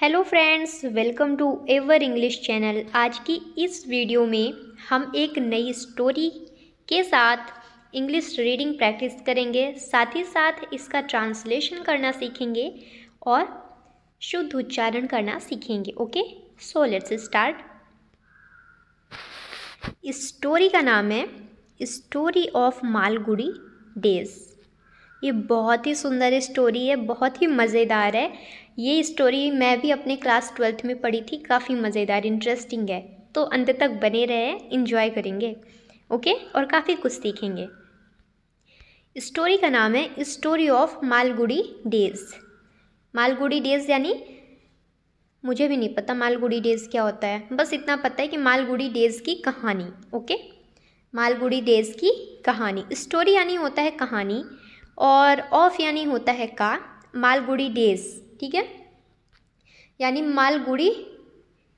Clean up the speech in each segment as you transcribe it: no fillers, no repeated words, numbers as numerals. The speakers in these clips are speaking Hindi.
Hello friends, welcome to our English channel. आज की इस वीडियो में हम एक नई स्टोरी के साथ इंग्लिश रीडिंग प्रैक्टिस करेंगे, साथ ही साथ इसका ट्रांसलेशन करना सीखेंगे और शुद्ध उच्चारण करना सीखेंगे। Okay, so let's start. इस स्टोरी का नाम है स्टोरी ऑफ मालगुडी डेज। ये बहुत ही सुंदर स्टोरी है, बहुत ही मज़ेदार है। ये स्टोरी मैं भी अपने क्लास 12th में पढ़ी थी, काफ़ी मज़ेदार इंटरेस्टिंग है। तो अंत तक बने रहे, इंजॉय करेंगे। ओके, और काफ़ी कुछ सीखेंगे। स्टोरी का नाम है story of Malgudi days. Malgudi days यानी मुझे भी नहीं पता मालगुडी डेज क्या होता है, बस इतना पता है कि मालगुडी डेज की कहानी। ओके, मालगुडी डेज की कहानी। स्टोरी यानी होता है कहानी और ऑफ यानी होता है का। मालगुडी डेज, ठीक है, यानी मालगुडी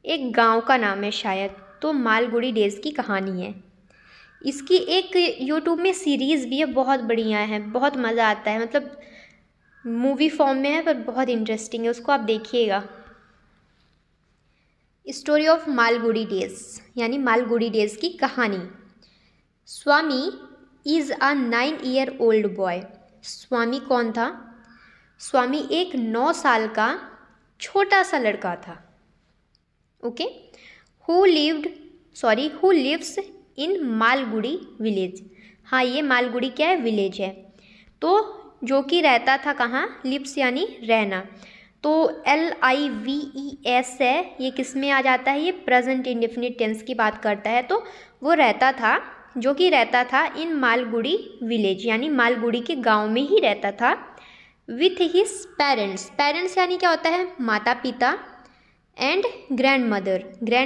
एक गांव का नाम है शायद, तो मालगुडी डेज की कहानी है। इसकी एक यूट्यूब में सीरीज़ भी है, बहुत बढ़िया है, बहुत मज़ा आता है। मतलब मूवी फॉर्म में है पर बहुत इंटरेस्टिंग है, उसको आप देखिएगा। स्टोरी ऑफ मालगुडी डेज यानी मालगुडी डेज की कहानी। स्वामी इज़ अ 9-year-old बॉय। स्वामी कौन था? स्वामी एक 9 साल का छोटा सा लड़का था। Okay, who lives in Malgudi village. हाँ, ये मालगुडी क्या है? विलेज है। तो जो कि रहता था कहाँ? लिव्स यानी रहना, तो LIVES है, ये किस में आ जाता है? ये प्रेजेंट इंडेफिनिट टेंस की बात करता है। तो वो रहता था, जो कि रहता था इन मालगुडी विलेज यानी मालगुडी के गांव में ही रहता था। With his parents. पेरेंट्स यानी क्या होता है? माता पिता। एंड ग्रैंड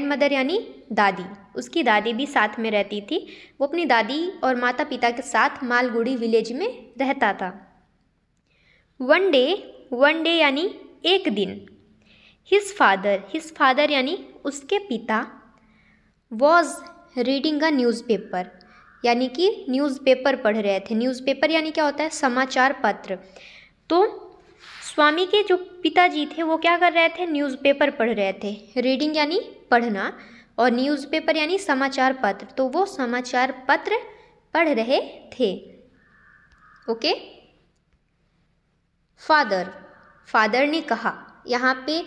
मदर यानी दादी। उसकी दादी भी साथ में रहती थी। वो अपनी दादी और माता पिता के साथ मालगुडी विलेज में रहता था। वन डे यानी एक दिन। हिज फादर यानी उसके पिता वॉज रीडिंग अ न्यूज़पेपर, यानी कि न्यूज़पेपर पढ़ रहे थे। न्यूज़पेपर यानी क्या होता है? समाचार पत्र। तो स्वामी के जो पिताजी थे वो क्या कर रहे थे? न्यूज़पेपर पढ़ रहे थे। रीडिंग यानी पढ़ना और न्यूज़पेपर यानी समाचार पत्र, तो वो समाचार पत्र पढ़ रहे थे। ओके, फादर ने कहा। यहाँ पे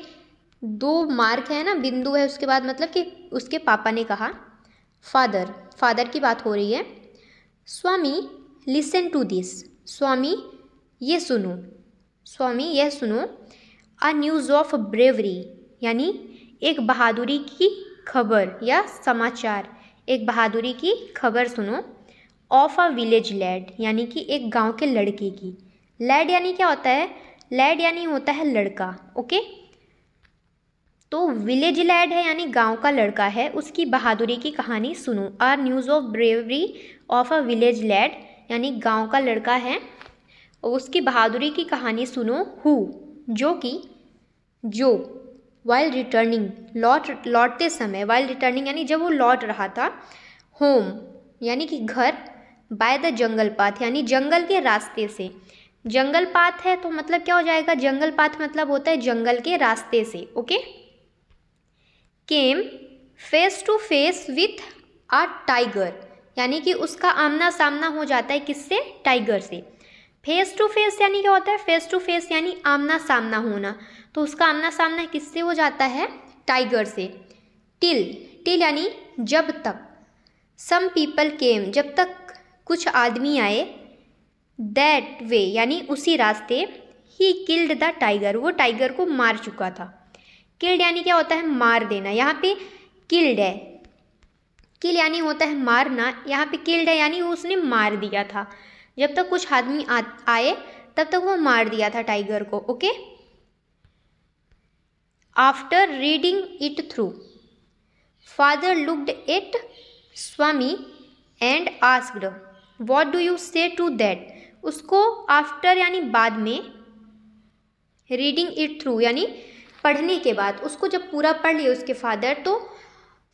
2 मार्क है ना, बिंदु है उसके बाद, मतलब कि उसके पापा ने कहा। फादर की बात हो रही है। स्वामी लिसन टू दिस। स्वामी यह सुनो। अ न्यूज़ ऑफ ब्रेवरी यानी एक बहादुरी की खबर या समाचार, एक बहादुरी की खबर सुनो। ऑफ अ विलेज लैड यानी कि एक गांव के लड़के की। लैड यानी क्या होता है? लैड यानी होता है लड़का। ओके, तो विलेज लैड है यानी गांव का लड़का है, उसकी बहादुरी की कहानी सुनो। A news of bravery of a village lad यानी गांव का लड़का है, उसकी बहादुरी की कहानी सुनो। हु जो वाइल रिटर्निंग लौटते समय, वाइल रिटर्निंग यानी जब वो लौट रहा था। होम यानी कि घर। बाय द जंगल पाथ यानी जंगल के रास्ते से। जंगल पाथ है तो मतलब क्या हो जाएगा? जंगल पाथ मतलब होता है जंगल के रास्ते से। Okay, came face to face with a tiger यानी कि उसका आमना सामना हो जाता है किससे? टाइगर से। फेस टू फेस यानी क्या होता है? फेस टू फेस यानी आमना सामना होना, तो उसका आमना सामना किससे हो जाता है? टाइगर से। टिल यानी जब तक। सम पीपल केम जब तक कुछ आदमी आए। दैट वे यानी उसी रास्ते। ही किल्ड द टाइगर वो टाइगर को मार चुका था। किल्ड यानी क्या होता है? मार देना। यहाँ पे किल्ड है, किल यानी होता है मारना, यहाँ पे किल्ड है यानी उसने मार दिया था। जब तक कुछ आदमी आए तब तक वो मार दिया था टाइगर को। Okay, after reading it through father looked at Swami and asked what do you से टू दैट। उसको आफ्टर यानी बाद में, रीडिंग इट थ्रू यानी पढ़ने के बाद, उसको जब पूरा पढ़ लिया उसके फादर, तो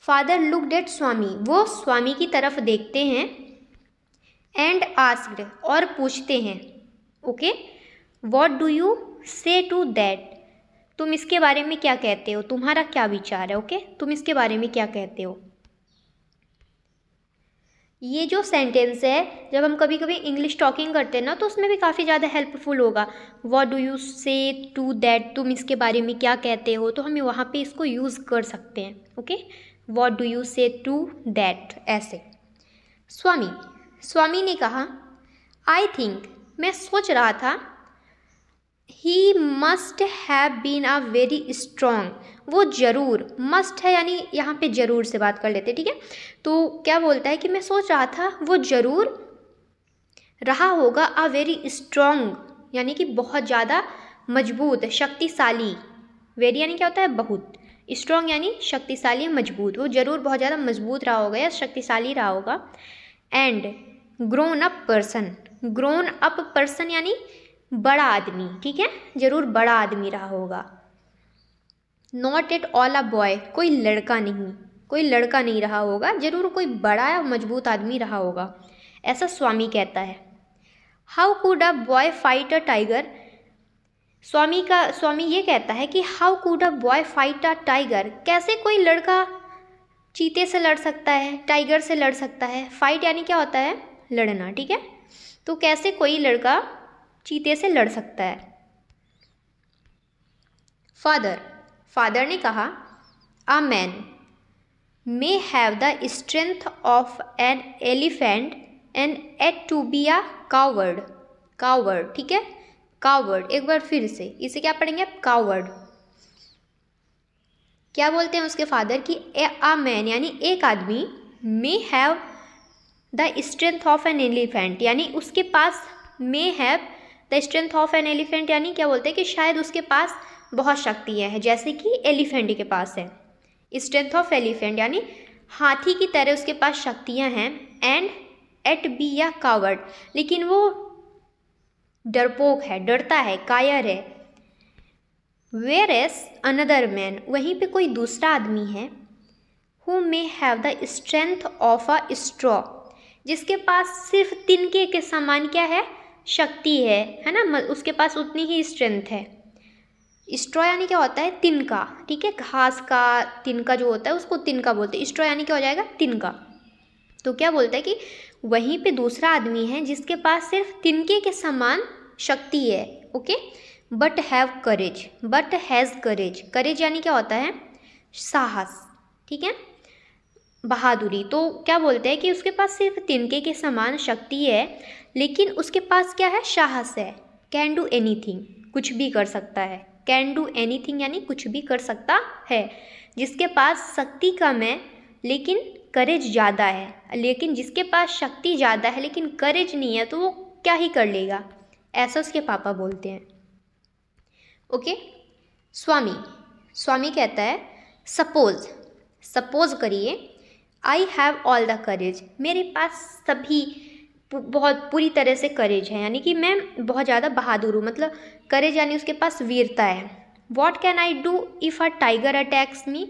फादर लुक्ड एट स्वामी वो स्वामी की तरफ देखते हैं। एंड आस्क्ड और पूछते हैं। ओके, व्हाट डू यू से टू दैट तुम इसके बारे में क्या कहते हो, तुम्हारा क्या विचार है। ओके, तुम इसके बारे में क्या कहते हो। ये जो सेंटेंस है, जब हम कभी कभी इंग्लिश टॉकिंग करते हैं ना, तो उसमें भी काफ़ी ज़्यादा हेल्पफुल होगा। व्हाट डू यू से टू दैट, तुम इसके बारे में क्या कहते हो, तो हम वहाँ पे इसको यूज़ कर सकते हैं। ओके, व्हाट डू यू से टू दैट, ऐसे। स्वामी ने कहा, आई थिंक, मैं सोच रहा था, he must have been a very strong, वो ज़रूर, मस्ट है यानी यहाँ पे ज़रूर से बात कर लेते, ठीक है। तो क्या बोलता है कि मैं सोच रहा था वो ज़रूर रहा होगा अ वेरी स्ट्रॉन्ग, यानी कि बहुत ज़्यादा मजबूत, शक्तिशाली। वेरी यानी क्या होता है, बहुत, स्ट्रॉन्ग यानी शक्तिशाली, मजबूत, वो ज़रूर बहुत ज़्यादा मजबूत रहा होगा या शक्तिशाली रहा होगा। And grown up person, grown up person यानी बड़ा आदमी, ठीक है, ज़रूर बड़ा आदमी रहा होगा। Not at all a boy, कोई लड़का नहीं रहा होगा, ज़रूर कोई बड़ा या मजबूत आदमी रहा होगा, ऐसा स्वामी कहता है। How could a boy fight a tiger, Swami ये कहता है कि how could a boy fight a tiger, कैसे कोई लड़का चीते से लड़ सकता है, टाइगर से लड़ सकता है। फाइट यानी क्या होता है, लड़ना, ठीक है। तो कैसे कोई लड़का चीते से लड़ सकता है। फादर ने कहा, a man may have the strength of an elephant and yet to be a coward, ठीक है, कावर्ड। एक बार फिर से इसे क्या पढ़ेंगे, कावर्ड। क्या बोलते हैं उसके फादर की, अ मैन यानी एक आदमी, may have the strength of an elephant, यानी उसके पास, may have the strength of an elephant यानी क्या बोलते हैं कि शायद उसके पास बहुत शक्तियाँ हैं, जैसे कि एलिफेंट के पास है। स्ट्रेंथ ऑफ एलिफेंट यानी हाथी की तरह उसके पास शक्तियाँ हैं। एंड एट बी या कावर्ड, लेकिन वो डरपोक है, डरता है, कायर है। वेयर एस अनदर मैन, वहीं पे कोई दूसरा आदमी है, who may have the strength of a straw, जिसके पास सिर्फ तिनके के समान क्या है, शक्ति है ना, उसके पास उतनी ही स्ट्रेंथ है। स्ट्रॉ यानी क्या होता है, तिनका, ठीक है, घास का तिनका जो होता है उसको तिनका बोलते हैं। स्ट्रॉ यानी क्या हो जाएगा, तिनका। तो क्या बोलता है कि वहीं पे दूसरा आदमी है जिसके पास सिर्फ तिनके के समान शक्ति है। Okay, but have courage, but has courage, courage यानी क्या होता है, साहस, ठीक है, बहादुरी। तो क्या बोलते हैं कि उसके पास सिर्फ तिनके के समान शक्ति है, लेकिन उसके पास क्या है, साहस है। कैन डू एनीथिंग, कुछ भी कर सकता है। कैन डू एनीथिंग यानी कुछ भी कर सकता है। जिसके पास शक्ति कम है लेकिन करेज ज़्यादा है, लेकिन जिसके पास शक्ति ज़्यादा है लेकिन करेज नहीं है, तो वो क्या ही कर लेगा, ऐसा उसके पापा बोलते हैं। ओके, स्वामी कहता है, सपोज करिए, I have all the courage, मेरे पास सभी बहुत पूरी तरह से करेज है, यानी कि मैं बहुत ज़्यादा बहादुर हूँ, मतलब करेज यानी उसके पास वीरता है। What can I do if a tiger attacks me,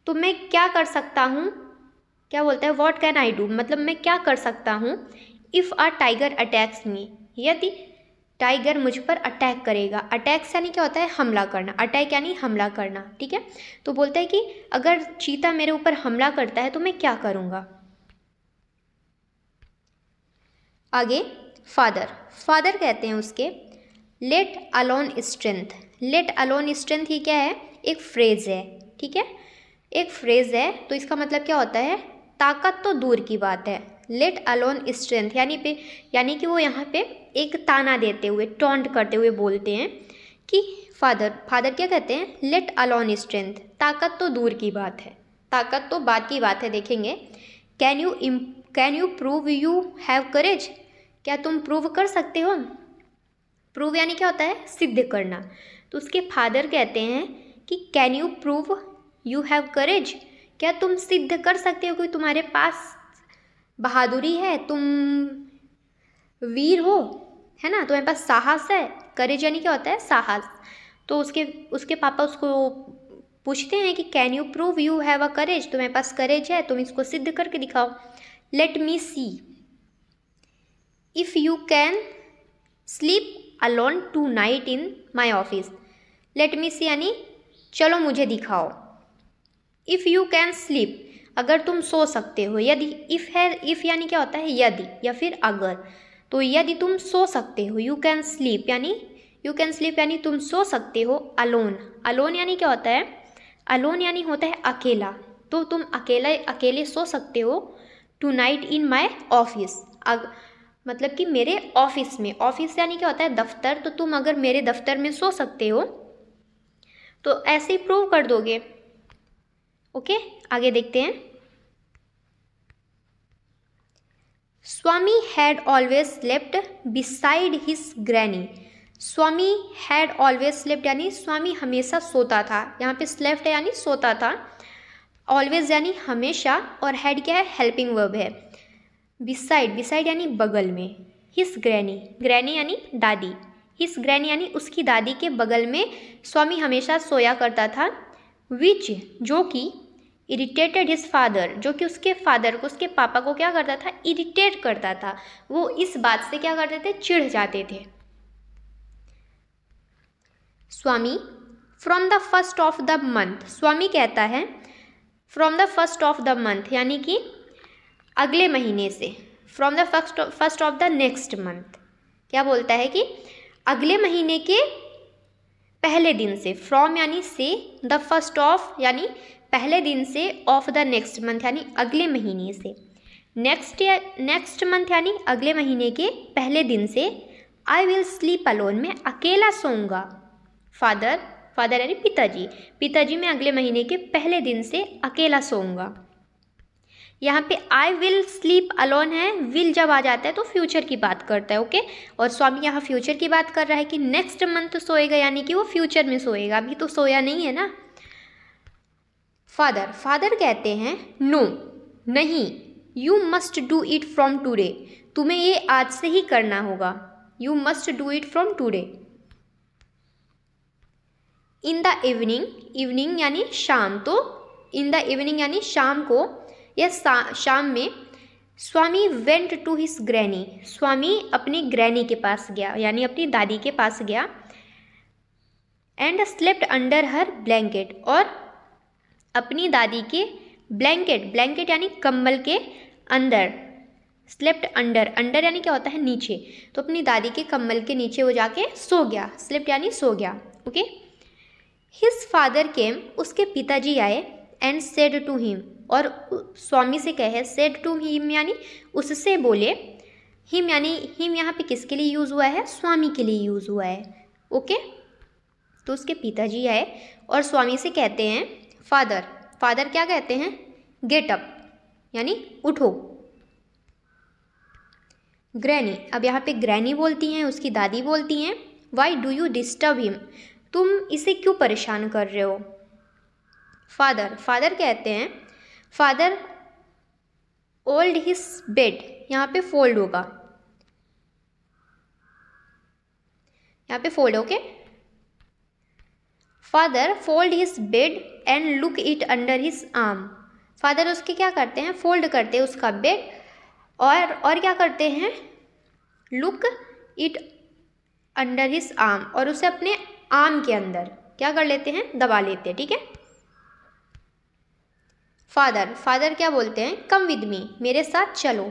तो मैं क्या कर सकता हूँ, क्या बोलता है, वॉट कैन आई डू, मतलब मैं क्या कर सकता हूँ, इफ़ अ टाइगर अटैक्स मी, यदि टाइगर मुझ पर अटैक करेगा। अटैक्स यानी क्या होता है, हमला करना, अटैक यानी हमला करना, ठीक है। तो बोलता है कि अगर चीता मेरे ऊपर हमला करता है तो मैं क्या करूँगा। आगे फादर कहते हैं उसके, let alone strength, let alone strength ही क्या है, एक फ्रेज़ है, ठीक है, एक फ्रेज़ है। तो इसका मतलब क्या होता है, ताकत तो दूर की बात है। लेट अलोन स्ट्रेंथ यानी कि वो यहाँ पे एक ताना देते हुए, टॉन्ट करते हुए बोलते हैं कि फादर क्या कहते हैं, लेट अलोन स्ट्रेंथ, ताकत तो दूर की बात है, ताकत तो बात की बात है, देखेंगे। Can you prove you have courage, क्या तुम प्रूव कर सकते हो। प्रूव यानी क्या होता है, सिद्ध करना। तो उसके फादर कहते हैं कि can you prove you have courage, क्या तुम सिद्ध कर सकते हो कि तुम्हारे पास बहादुरी है, तुम वीर हो, है ना, तुम्हारे पास साहस है। करेज यानी क्या होता है, साहस। तो उसके पापा उसको पूछते हैं कि can you prove you have a courage, तुम्हारे पास करेज है, तुम इसको सिद्ध करके दिखाओ। Let me see if you can sleep alone tonight in my office, let me see यानी चलो मुझे दिखाओ। इफ़ यू कैन स्लीप, अगर तुम सो सकते हो। यदि, इफ़ है, इफ़ यानी क्या होता है यदि या फिर अगर, तो यदि तुम सो सकते हो, यू कैन स्लीप यानी तुम सो सकते हो। अलोन, अलोन यानी क्या होता है, अलोन यानी होता है अकेला, तो तुम अकेले सो सकते हो। Tonight in my office, मतलब कि मेरे ऑफिस में, ऑफिस यानी क्या होता है दफ्तर, तो तुम अगर मेरे दफ्तर में सो सकते हो तो ऐसे ही प्रूव कर दोगे। ओके, आगे देखते हैं। Swami had always slept beside his granny. Swami had always slept यानी स्वामी हमेशा सोता था। यहाँ पे स्लेप्ट यानी सोता था, ऑलवेज यानी हमेशा, और हैड क्या है, हेल्पिंग वर्ब है। बिसाइड यानी बगल में। हिज ग्रैनी यानी दादी। हिज ग्रैनी यानी उसकी दादी के बगल में स्वामी हमेशा सोया करता था। विच, जो कि, इरिटेटेड हिज फादर, जो कि उसके फादर को, उसके पापा को क्या करता था, इरिटेट करता था। वो इस बात से क्या करते थे, चिढ़ जाते थे। Swami from the first of the month, Swami कहता है from the first of the month यानी कि अगले महीने से। From the first of the next month, क्या बोलता है कि अगले महीने के पहले दिन से। फ्रॉम यानी से, द फर्स्ट ऑफ यानी पहले दिन से, ऑफ द नेक्स्ट मंथ यानी अगले महीने से। नेक्स्ट मंथ यानी अगले महीने के पहले दिन से। आई विल स्लीप अलोन, मैं अकेला सोऊंगा। फादर यानी पिताजी मैं अगले महीने के पहले दिन से अकेला सोऊंगा। यहाँ पे आई विल स्लीप अलोन है, विल जब आ जाता है तो फ्यूचर की बात करता है। ओके, और स्वामी यहाँ फ्यूचर की बात कर रहा है कि नेक्स्ट मंथ सोएगा, यानी कि वो फ्यूचर में सोएगा, अभी तो सोया नहीं है ना। फादर कहते हैं नो, नहीं, you must do it from today, तुम्हें ये आज से ही करना होगा। You must do it from today. In the evening यानी शाम, तो इन द इवनिंग यानी शाम को या शाम में। स्वामी वेंट टू हिज ग्रैनी, स्वामी अपनी ग्रैनी के पास गया यानी अपनी दादी के पास गया। And slept under her blanket, और अपनी दादी के ब्लैंकेट यानी कम्बल के अंदर। स्लेप्ट अंडर यानी क्या होता है नीचे, तो अपनी दादी के कम्बल के नीचे वो जाके सो गया। स्लेप्ट यानी सो गया। ओके, हिज फादर केम, उसके पिताजी आए। एंड सेड टू हिम, और स्वामी से कहे, सेड टू हिम यानी उससे बोले। हिम यहाँ पे किसके लिए यूज़ हुआ है, स्वामी के लिए यूज़ हुआ है। ओके, तो उसके पिताजी आए और स्वामी से कहते हैं, फादर क्या कहते हैं, गेट अप यानी उठो। ग्रैनी, अब यहाँ पे ग्रैनी बोलती हैं, उसकी दादी बोलती हैं, why do you disturb him, तुम इसे क्यों परेशान कर रहे हो। फादर कहते हैं, फादर ओल्ड हिज बेड, यहाँ पे फोल्ड होगा, यहाँ पे fold. Okay, father fold his bed and look it under his arm. Father उसके क्या करते हैं, फोल्ड करते हैं उसका बेड, और क्या करते हैं, look it under his arm, और उसे अपने आर्म के अंदर क्या कर लेते हैं, दबा लेते हैं। ठीक है। फादर क्या बोलते हैं, कम विद मी, मेरे साथ चलो।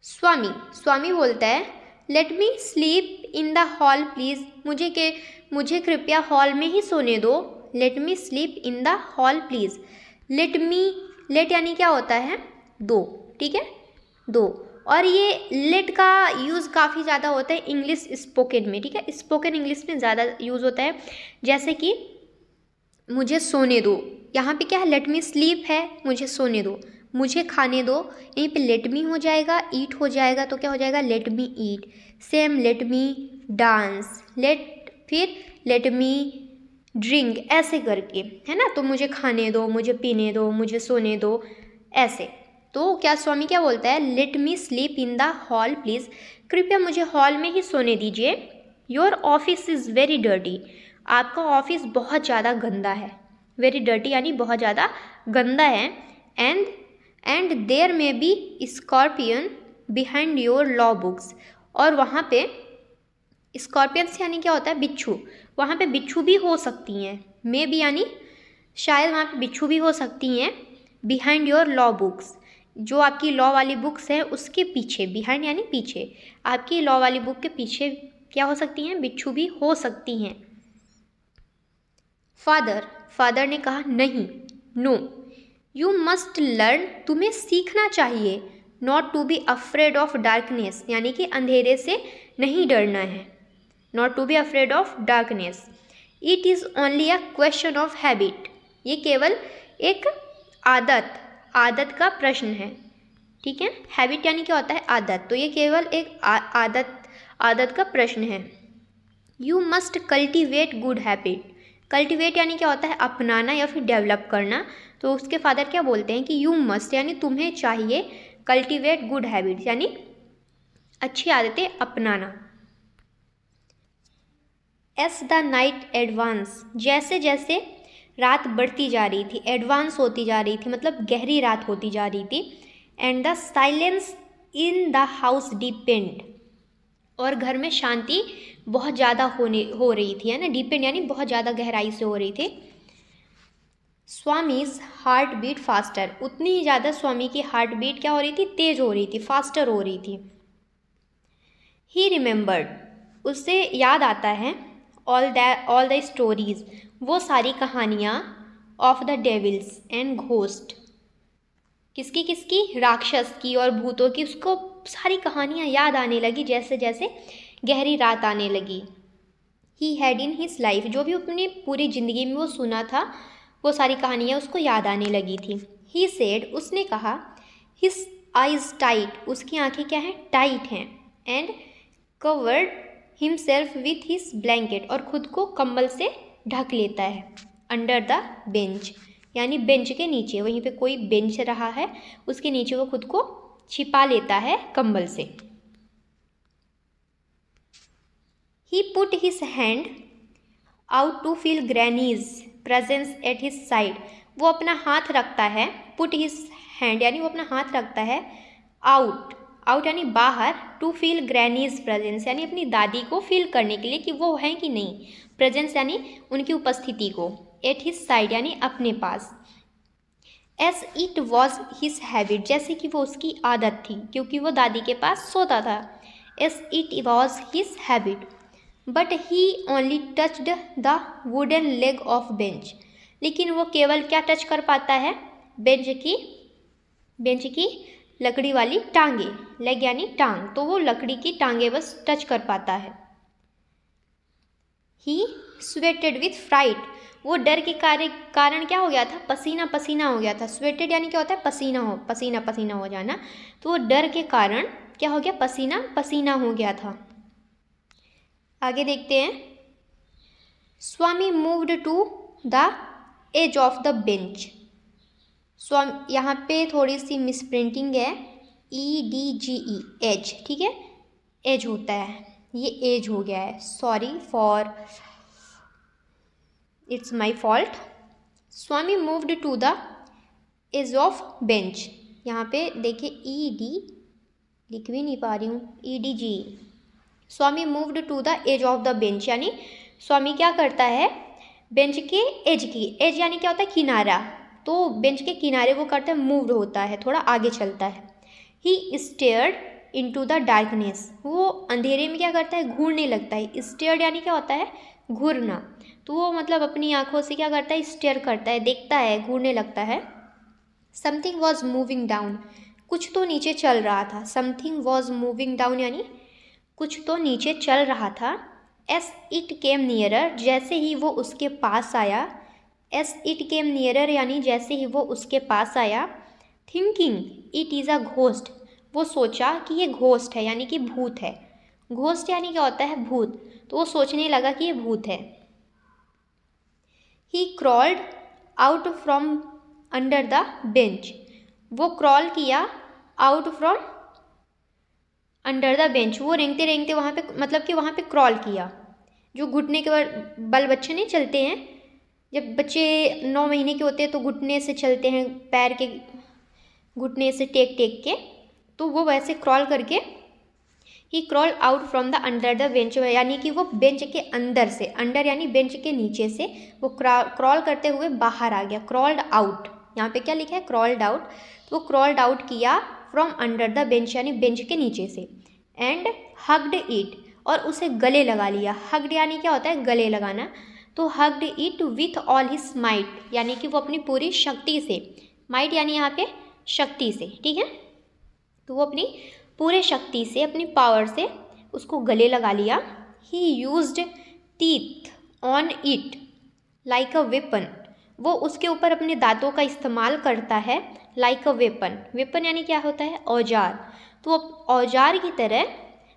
स्वामी बोलता है, let me sleep in the hall please, मुझे कृपया हॉल में ही सोने दो। Let me sleep in the hall please. Let यानी क्या होता है, दो। ठीक है, दो। और ये लेट का यूज़ काफ़ी ज़्यादा होता है इंग्लिश स्पोकन में। ठीक है, स्पोकन इंग्लिश में ज़्यादा यूज़ होता है, जैसे कि मुझे सोने दो, यहाँ पे क्या है, लेट मी स्लीप है, मुझे सोने दो, मुझे खाने दो, यहीं पे लेट मी हो जाएगा, ईट हो जाएगा, तो क्या हो जाएगा, लेट मी ईट। सेम लेट मी डांस, फिर लेट मी ड्रिंक, ऐसे करके, है ना। तो मुझे खाने दो, मुझे पीने दो, मुझे सोने दो, ऐसे। तो क्या स्वामी क्या बोलता है, let me sleep in the hall please, कृपया मुझे हॉल में ही सोने दीजिए। Your office is very dirty, आपका ऑफिस बहुत ज़्यादा गंदा है। वेरी डर्टी यानी बहुत ज़्यादा गंदा है। And there may be scorpion behind your law books, और वहाँ पे स्कॉर्पियंस यानी क्या होता है, बिच्छू। वहाँ पे बिच्छू भी हो सकती हैं, मे बी यानी शायद वहाँ पे बिच्छू भी हो सकती हैं। बिहाइंड योर लॉ बुक्स, जो आपकी लॉ वाली बुक्स है उसके पीछे, बिहाइंड यानी पीछे, आपकी लॉ वाली बुक के पीछे क्या हो सकती हैं, बिच्छू भी हो सकती हैं। फादर ने कहा नहीं, नो, यू मस्ट लर्न, तुम्हें सीखना चाहिए, not to be afraid of darkness, यानी कि अंधेरे से नहीं डरना है, not to be afraid of darkness. It is only a question of habit, ये केवल एक आदत का प्रश्न है, ठीक है। हैबिट यानी क्या होता है, आदत, तो ये केवल एक आदत का प्रश्न है। You must cultivate good habit, cultivate यानी क्या होता है, अपनाना या फिर डेवलप करना। तो उसके फादर क्या बोलते हैं कि यू मस्ट यानी तुम्हें चाहिए, कल्टिवेट गुड हैबिट्स यानी अच्छी आदतें अपनाना। एस द नाइट एडवांस, जैसे जैसे रात बढ़ती जा रही थी, एडवांस होती जा रही थी, मतलब गहरी रात होती जा रही थी। And the silence in the house depend, और घर में शांति बहुत ज़्यादा हो रही थी, है ना, डिपेंड यानी बहुत ज़्यादा गहराई से हो रही थी। स्वामीज हार्ट बीट फास्टर, उतनी ही ज़्यादा स्वामी की हार्ट बीट क्या हो रही थी, तेज हो रही थी, फास्टर हो रही थी। ही रिमेंबर्ड, उससे याद आता है, ऑल द स्टोरीज, वो सारी कहानियाँ, of the devils and ghost, किसकी, राक्षस की और भूतों की, उसको सारी कहानियाँ याद आने लगी जैसे जैसे गहरी रात आने लगी। He had in his life, जो भी अपनी पूरी ज़िंदगी में वो सुना था, वो सारी कहानियाँ उसको याद आने लगी थी। ही सेड, उसने कहा, हिज आइज टाइट, उसकी आंखें क्या हैं, टाइट हैं। And covered himself with his blanket, और खुद को कंबल से ढक लेता है। अंडर द बेंच, यानी बेंच के नीचे, वहीं पे कोई बेंच रहा है उसके नीचे वो खुद को छिपा लेता है कंबल से। He put his hand out to feel granny's presence at his side, वो अपना हाथ रखता है, पुट हिज हैंड यानी वो अपना हाथ रखता है आउट यानी बाहर, टू फील ग्रैनीज प्रेजेंस यानी अपनी दादी को फील करने के लिए कि वो है कि नहीं, प्रेजेंस यानी उनकी उपस्थिति को, एट हिज साइड यानी अपने पास। As it was his habit, जैसे कि वो उसकी आदत थी, क्योंकि वो दादी के पास सोता था। S it was his habit, but he only touched the wooden leg of bench, लेकिन वो केवल क्या टच कर पाता है, बेंच की लकड़ी वाली टांगे, लेग यानी टांग, तो वो लकड़ी की टांगे बस टच कर पाता है। ही स्वेटेड विथ फ्राइट, वो डर के कारण क्या हो गया था, पसीना पसीना हो गया था। स्वेटेड यानी क्या होता है, पसीना हो जाना, तो वो डर के कारण क्या हो गया, पसीना पसीना हो गया था। आगे देखते हैं। Swami moved to the edge of the bench, Swami, यहाँ पे थोड़ी सी मिसप्रिंटिंग है, EDGE, एज, ठीक है, एज होता है, ये एज हो गया है, sorry for, it's my fault. Swami moved to the edge of bench, यहाँ पे देखिए ED लिख भी नहीं पा रही हूँ, EDGE। Swami moved to the edge of the bench, यानी स्वामी क्या करता है, बेंच के एज यानी क्या होता है, किनारा, तो बेंच के किनारे वो करता है, मूव्ड होता है, थोड़ा आगे चलता है। ही स्टेयर्ड इनटू द डार्कनेस, वो अंधेरे में क्या करता है, घूरने लगता है। स्टेयर्ड यानी क्या होता है, घूरना, तो वो मतलब अपनी आंखों से क्या करता है, स्टेयर करता है, देखता है, घूरने लगता है। समथिंग वॉज मूविंग डाउन, कुछ तो नीचे चल रहा था। समथिंग वॉज मूविंग डाउन यानी कुछ तो नीचे चल रहा था। एस इट केम नियरर, जैसे ही वो उसके पास आया, एस इट केम नियरर यानी जैसे ही वो उसके पास आया। Thinking it is a ghost, वो सोचा कि ये घोस्ट है यानी कि भूत है। घोस्ट यानी क्या होता है, भूत, तो वो सोचने लगा कि ये भूत है। He crawled out from under the bench, वो क्रॉल किया out from under the bench, वो रेंगते रेंगते वहाँ पे, मतलब कि वहाँ पे क्रॉल किया। जो घुटने के बल बच्चे नहीं चलते हैं, जब बच्चे 9 महीने के होते हैं तो घुटने से चलते हैं, पैर के घुटने से टेक के, तो वो वैसे क्रॉल करके he crawl out from the under the bench, यानी कि वो बेंच के अंदर से, अंडर यानी बेंच के नीचे से वो क्रॉल करते हुए बाहर आ गया। क्रॉल्ड आउट, यहाँ पे क्या लिखा है, क्रॉल्ड आउट, तो वो क्रॉल्ड आउट किया फ्रॉम अंडर द बेंच यानी बेंच के नीचे से, एंड हग्ड इट, और उसे गले लगा लिया। हग्ड यानी क्या होता है, गले लगाना, तो hugged it with all his might, यानी कि वो अपनी पूरी शक्ति से, माइट यानी यहाँ पे शक्ति से, ठीक है, तो वो अपनी पूरे शक्ति से, अपनी पावर से उसको गले लगा लिया। ही used teeth on it like a weapon, वो उसके ऊपर अपने दांतों का इस्तेमाल करता है, लाइक अ वेपन, वेपन यानी क्या होता है, औजार, तो वो औजार की तरह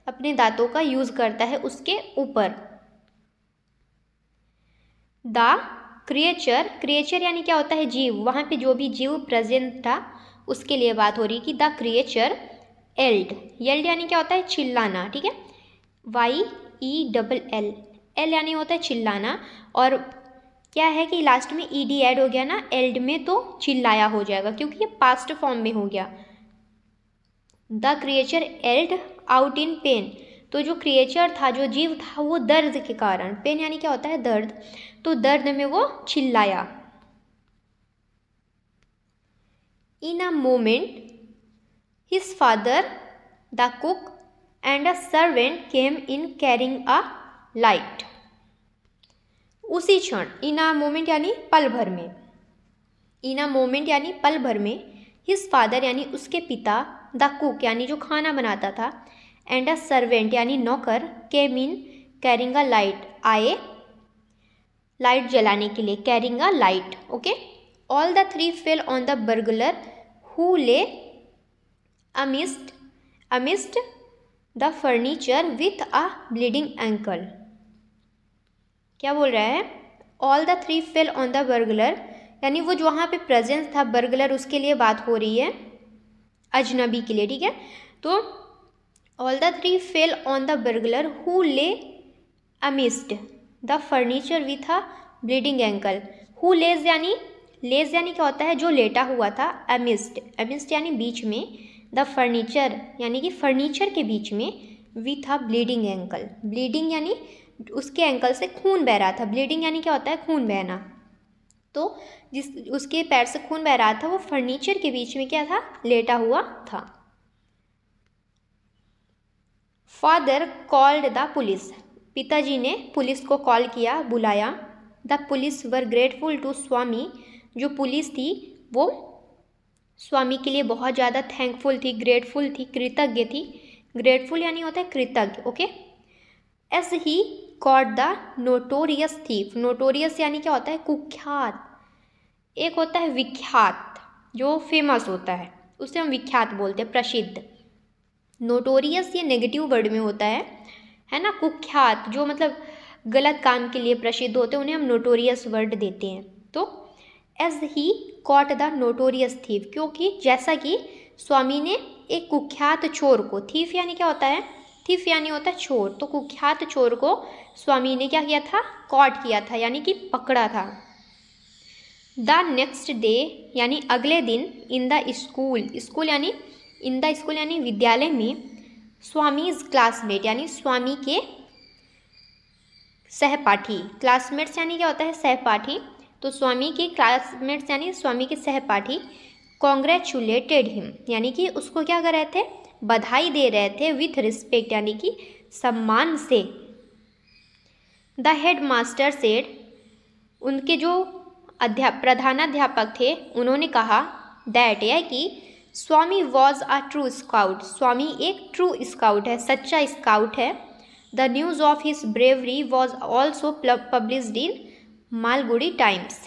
अपने दांतों का यूज करता है उसके ऊपर। द क्रिएचर, क्रिएचर यानी क्या होता है, जीव, वहाँ पे जो भी जीव प्रेजेंट था उसके लिए बात हो रही कि द क्रिएचर एल्ड, येल्ड यानी क्या होता है, चिल्लाना, ठीक है, YELL, एल यानी होता है चिल्लाना, और क्या है कि लास्ट में ED ऐड हो गया ना एल्ड में, तो चिल्लाया हो जाएगा क्योंकि ये पास्ट फॉर्म में हो गया। The creature yelled out in pain, तो जो क्रिएचर था, जो जीव था, वो दर्द के कारण, पेन यानी क्या होता है, दर्द, तो दर्द में वो चिल्लाया। In a moment his father the cook and a servant came in carrying a light, उसी क्षण, इन अ मोमेंट यानी पल भर में, इन अ मोमेंट यानी पल भर में, हिज फादर यानी उसके पिता, द कुक यानी जो खाना बनाता था, एंड अ सर्वेंट यानी नौकर, came in carrying a light, आए लाइट जलाने के लिए, carrying a light, okay. All the three fell on the burglar who lay amidst the furniture with a bleeding ankle, क्या बोल रहा है, all the three fell on the burglar, यानी वो जो वहाँ पे प्रेजेंस था, बर्गलर, उसके लिए बात हो रही है, अजनबी के लिए, ठीक है, तो all the three fell on the burglar who lay amidst the furniture with a bleeding ankle, who lays यानी, लेज यानी क्या होता है, जो लेटा हुआ था, अमिस्ट, अमिस्ट यानी बीच में, द फर्नीचर यानी कि फर्नीचर के बीच में, with a bleeding ankle, bleeding यानी उसके एंकल से खून बह रहा था, ब्लीडिंग यानी क्या होता है, खून बहना, तो जिस उसके पैर से खून बह रहा था वो फर्नीचर के बीच में क्या था, लेटा हुआ था। फादर कॉल्ड द पुलिस, पिताजी ने पुलिस को कॉल किया, बुलाया। The police were grateful to Swami, जो पुलिस थी वो स्वामी के लिए बहुत ज़्यादा थैंकफुल थी, ग्रेटफुल थी, कृतज्ञ थी, ग्रेटफुल यानी होता है कृतज्ञ, okay. As he caught the notorious thief, notorious यानी क्या होता है, कुख्यात, एक होता है विख्यात, जो फेमस होता है उसे हम विख्यात बोलते हैं, प्रसिद्ध। नोटोरियस ये नेगेटिव वर्ड में होता है ना, कुख्यात जो मतलब गलत काम के लिए प्रसिद्ध होते हैं, उन्हें हम नोटोरियस वर्ड देते हैं। तो as he caught the notorious thief, क्योंकि जैसा कि स्वामी ने एक कुख्यात चोर को, थीफ यानी क्या होता है, थीफ यानी होता है चोर, तो कुख्यात चोर को स्वामी ने क्या किया था, कॉट किया था, यानी कि पकड़ा था। द नेक्स्ट डे यानी अगले दिन, इन द स्कूल, स्कूल यानी इन द स्कूल यानी विद्यालय में, स्वामीज क्लासमेट यानी स्वामी के सहपाठी, क्लासमेट्स यानी क्या होता है, सहपाठी, तो स्वामी के क्लासमेट्स यानी स्वामी के सहपाठी, कॉन्ग्रेचुलेटेड हिम यानी कि उसको क्या कर रहे थे, बधाई दे रहे थे, विथ रिस्पेक्ट यानी कि सम्मान से। द हेड मास्टर सेड, उनके जो प्रधानाध्यापक थे उन्होंने कहा, दैट यह कि स्वामी वॉज अ ट्रू स्काउट, स्वामी एक ट्रू स्काउट है, सच्चा स्काउट है। The news of his bravery was also published in Malgudi times,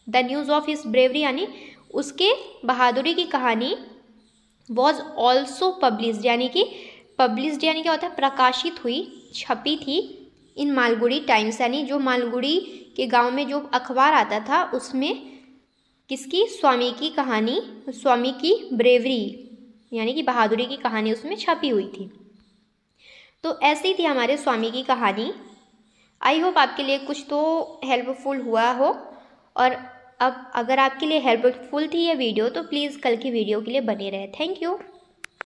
the news of his bravery यानी उसके बहादुरी की कहानी, वॉज ऑल्सो पब्लिश्ड यानी कि पब्लिश्ड यानी क्या होता है, प्रकाशित हुई, छपी थी, इन मालगुडी टाइम्स यानी जो मालगुडी के गांव में जो अखबार आता था उसमें किसकी, स्वामी की कहानी, स्वामी की ब्रेवरी यानी कि बहादुरी की कहानी उसमें छपी हुई थी। तो ऐसी थी हमारे स्वामी की कहानी। आई होप आपके लिए कुछ तो हेल्पफुल हुआ हो, और अब अगर आपके लिए हेल्पफुल थी ये वीडियो तो प्लीज़ कल की वीडियो के लिए बने रहे। Thank you.